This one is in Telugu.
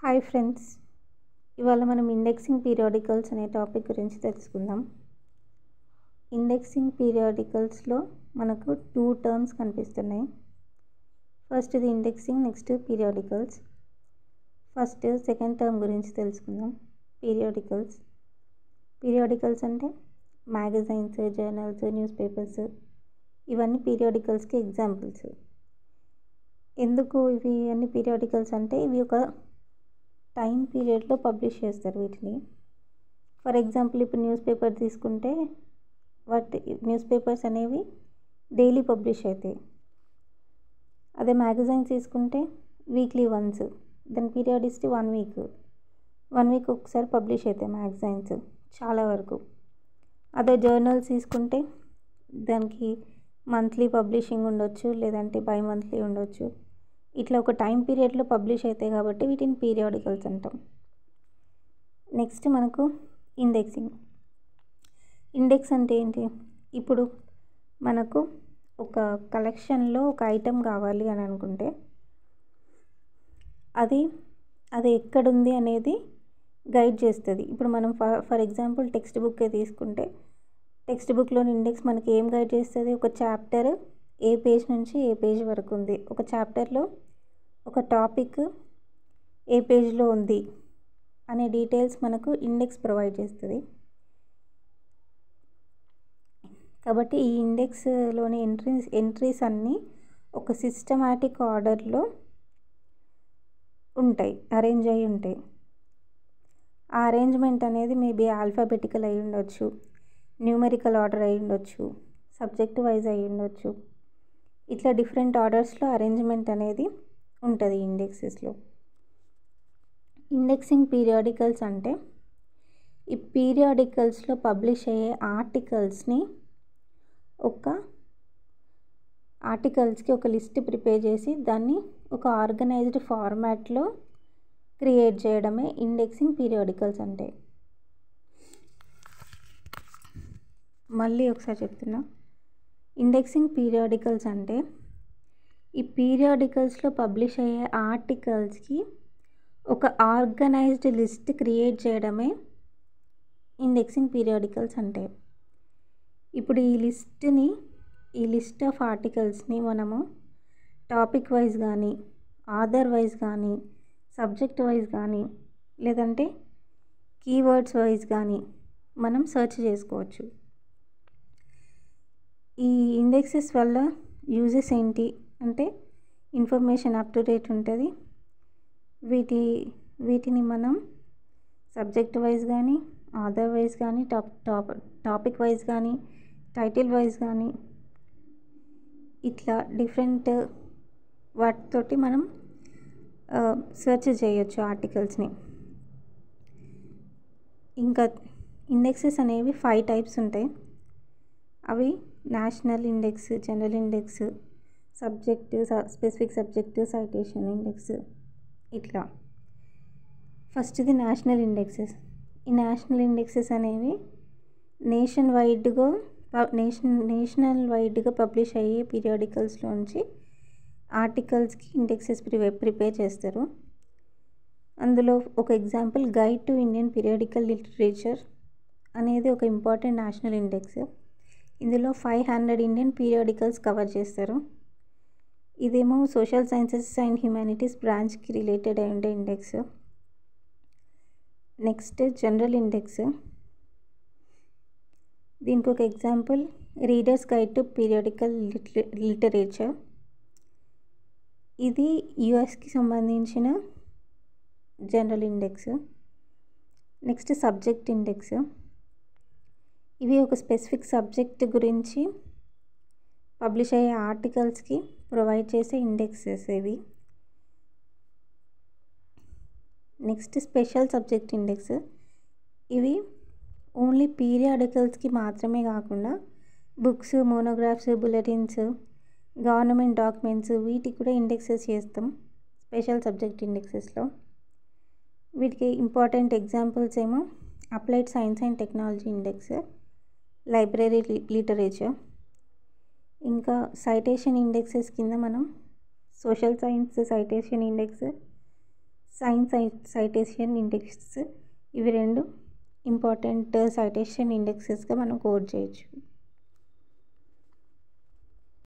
హాయ్ ఫ్రెండ్స్, ఇవాళ మనం ఇండెక్సింగ్ పీరియాడికల్స్ అనే టాపిక్ గురించి తెలుసుకుందాం. ఇండెక్సింగ్ పీరియాడికల్స్లో మనకు 2 టర్మ్స్ కనిపిస్తున్నాయి. ఫస్ట్ ఇది indexing, next periodicals. First second term గురించి తెలుసుకుందాం. పీరియాడికల్స్ అంటే మ్యాగజైన్స్, జర్నల్స్, న్యూస్ పేపర్స్ ఇవన్నీ పీరియాడికల్స్కి ఎగ్జాంపుల్స్. ఎందుకు ఇవి అన్ని పీరియాడికల్స్ అంటే ఇవి ఒక టైం పీరియడ్లో పబ్లిష్ చేస్తారు వీటిని. ఫర్ ఎగ్జాంపుల్ ఇప్పుడు న్యూస్ పేపర్ తీసుకుంటే న్యూస్ పేపర్స్ అనేవి డైలీ పబ్లిష్ అవుతాయి. అదే మ్యాగజైన్స్ తీసుకుంటే వీక్లీ వన్స్, దాని పీరియాడిసిటీ 1 వీక్ ఒకసారి పబ్లిష్ అవుతాయి మ్యాగజైన్స్ చాలా వరకు. అదే జర్నల్స్ తీసుకుంటే దానికి మంత్లీ పబ్లిషింగ్ ఉండొచ్చు, లేదంటే బై మంత్లీ ఉండొచ్చు. ఇట్లా ఒక టైం పీరియడ్లో పబ్లిష్ అవుతాయి కాబట్టి వీటిని పీరియాడికల్స్ అంటాం. నెక్స్ట్ మనకు ఇండెక్స్ అంటే ఏంటి? ఇప్పుడు మనకు ఒక కలెక్షన్లో ఒక ఐటెం కావాలి అని అనుకుంటే అది ఎక్కడుంది అనేది గైడ్ చేస్తుంది. ఇప్పుడు మనం ఫర్ ఎగ్జాంపుల్ టెక్స్ట్ బుక్కే తీసుకుంటే టెక్స్ట్ బుక్లోని ఇండెక్స్ మనకి ఏం గైడ్ చేస్తుంది? ఒక చాప్టర్ ఏ పేజ్ నుంచి ఏ పేజ్ వరకు ఉంది, ఒక చాప్టర్లో ఒక టాపిక్ ఏ పేజ్లో ఉంది అనే డీటెయిల్స్ మనకు ఇండెక్స్ ప్రొవైడ్ చేస్తుంది. కాబట్టి ఈ ఇండెక్స్లోని ఎంట్రీస్ అన్నీ ఒక సిస్టమాటిక్ ఆర్డర్లో ఉంటాయి, అరేంజ్ అయి ఉంటాయి. ఆ అరేంజ్మెంట్ అనేది మేబీ ఆల్ఫాబెటికల్ అయి ఉండొచ్చు, న్యూమెరికల్ ఆర్డర్ అయి ఉండొచ్చు, సబ్జెక్ట్ వైజ్ అయి ఉండొచ్చు. ఇట్లా డిఫరెంట్ ఆర్డర్స్లో అరేంజ్మెంట్ అనేది ఉంటుంది ఇండెక్సెస్లో. ఇండెక్సింగ్ పీరియాడికల్స్ అంటే ఈ పీరియాడికల్స్లో పబ్లిష్ అయ్యే ఆర్టికల్స్కి ఒక లిస్ట్ ప్రిపేర్ చేసి దాన్ని ఒక ఆర్గనైజ్డ్ ఫార్మాట్లో క్రియేట్ చేయడమే ఇండెక్సింగ్ పీరియాడికల్స్ అంటే. మళ్ళీ ఒకసారి చెప్తున్నా, ఇండెక్సింగ్ పీరియాడికల్స్ అంటే ఈ పీరియాడికల్స్లో పబ్లిష్ అయ్యే ఆర్టికల్స్కి ఒక ఆర్గనైజ్డ్ లిస్ట్ క్రియేట్ చేయడమే ఇండెక్సింగ్ పీరియాడికల్స్ అంటే. ఇప్పుడు ఈ లిస్ట్ ఆఫ్ ఆర్టికల్స్ని మనము టాపిక్ వైజ్ కానీ, ఆథర్ వైజ్ కానీ, సబ్జెక్ట్ వైజ్ కానీ, లేదంటే కీవర్డ్స్ వైజ్ కానీ మనం సెర్చ్ చేసుకోవచ్చు. ఈ ఇండెక్సెస్ వల్ల యూజెస్ ఏంటి అంటే ఇన్ఫర్మేషన్ అప్ టు డేట్ ఉంటుంది. వీటిని మనం సబ్జెక్ట్ వైజ్ కానీ, ఆథర్ వైజ్ కానీ, టాపిక్ వైజ్ కానీ, టైటిల్ వైజ్ కానీ ఇట్లా డిఫరెంట్ వాటితోటి మనం సెర్చ్ చేయొచ్చు ఆర్టికల్స్ని. ఇంకా ఇండెక్సెస్ అనేవి 5 టైప్స్ ఉంటాయి. అవి national index, general index, subject, specific subject, citation index ఇట్లా. ఫస్ట్ ఇది నేషనల్ ఇండెక్సెస్. ఈ నేషనల్ ఇండెక్సెస్ అనేవి నేషనల్ వైడ్గా పబ్లిష్ అయ్యే పీరియాడికల్స్లోంచి ఆర్టికల్స్కి ఇండెక్సెస్ ప్రిపేర్ చేస్తారు. అందులో ఒక example guide to Indian periodical literature అనేది ఒక ఇంపార్టెంట్ నేషనల్ ఇండెక్స్. ఇందులో 500 ఇండియన్ పీరియాడికల్స్ కవర్ చేస్తారు. ఇదేమో సోషల్ సైన్సెస్ అండ్ హ్యుమానిటీస్ బ్రాంచ్కి రిలేటెడ్ అయి ఉండే ఇండెక్స్. Next general index. దీనికి ఒక example readers guide to periodical literature. ఇది యుఎస్కి సంబంధించిన general index. Next subject index. ఇవి ఒక స్పెసిఫిక్ సబ్జెక్ట్ గురించి పబ్లిష్ అయ్యే ఆర్టికల్స్కి ప్రొవైడ్ చేసే ఇండెక్సెస్ ఇవి. Next special subject index. ఇవి ఓన్లీ పీరియాడికల్స్కి మాత్రమే కాకుండా books, monographs, bulletins, government documents వీటికి కూడా ఇండెక్సెస్ చేస్తాం స్పెషల్ సబ్జెక్ట్ ఇండెక్సెస్లో. వీటికి ఇంపార్టెంట్ ఎగ్జాంపుల్స్ ఏమో applied science and technology index, library literature. ఇంకా సైటేషన్ ఇండెక్సెస్ కింద మనం social science citation index, science citation index, ఇవి రెండు ఇంపార్టెంట్ సైటేషన్ ఇండెక్సెస్గా మనం కోడ్ చేయొచ్చు.